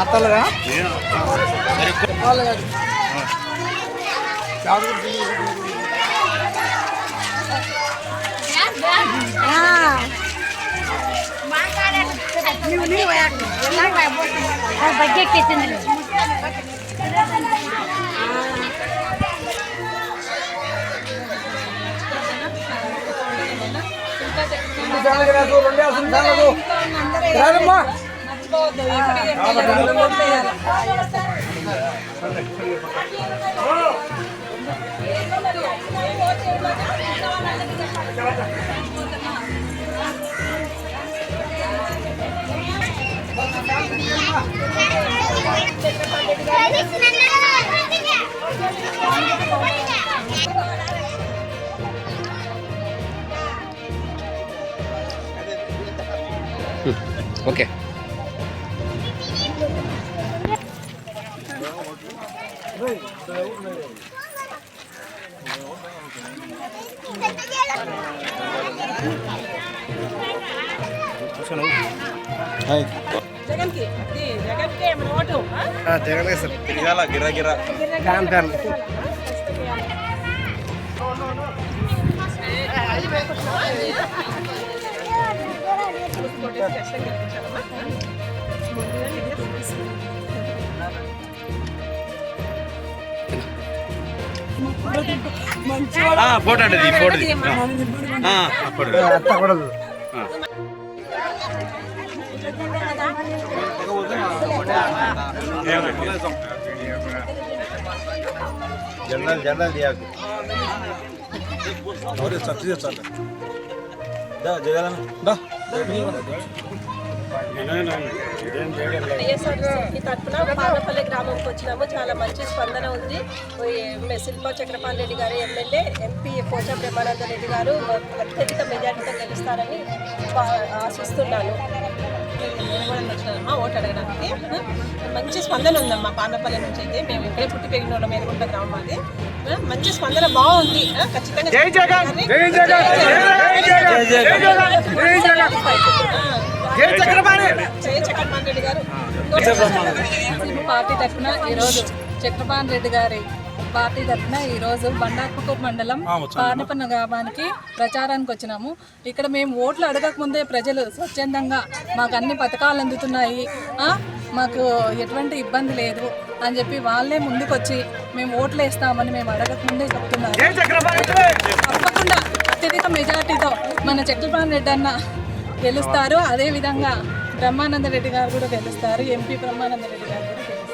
అత్తలుగా budget ఇచ్చింది okay. Jagan మన vote Jagan sir తిరగాల గిరా గిరా ఫోటో అండి ఫోటో అత్తకూడదు. జనరల్ జనరల్ దియాకు ఈ తరఫున పానపల్లి గ్రామంకి వచ్చినాము. చాలా మంచి స్పందన ఉంది. శిల్పా చక్రపాణి రెడ్డి గారు ఎమ్మెల్యే, ఎంపీ పోచా బ్రహ్మానంద రెడ్డి గారు అత్యధిక మెజార్టీతో గెలుస్తారని ఆశిస్తున్నాను. ఓటు అడగడానికి మంచి స్పందన ఉందమ్మా. పానపల్లి నుంచి అయితే మేము ఇక్కడే పుట్టి పెరిగిన వాళ్ళం. మేరుగుంట గ్రామం అది. మంచి స్పందన బాగుంది. ఖచ్చితంగా చక్రపాణి రెడ్డి గారు పార్టీ తరఫున ఈరోజు చక్రపాణి రెడ్డి గారి పార్టీ తరఫున ఈరోజు బండార్పూర్ మండలం పానపన్న గ్రామానికి ప్రచారానికి వచ్చినాము. ఇక్కడ మేము ఓట్లు అడగకముందే ప్రజలు స్వచ్ఛందంగా మాకు అన్ని పథకాలు అందుతున్నాయి, మాకు ఎటువంటి ఇబ్బంది లేదు అని చెప్పి వాళ్ళే ముందుకొచ్చి మేము ఓట్లు వేస్తామని మేము అడగకముందే చెప్తున్నారు. తప్పకుండా అత్యధిక మెజార్టీతో మన చక్రపాణి రెడ్డి అన్న గెలుస్తారు. అదేవిధంగా బ్రహ్మానంద రెడ్డి గారు కూడా గెలుస్తారు. ఎంపీ బ్రహ్మానంద రెడ్డి గారు కూడా గెలుస్తారు.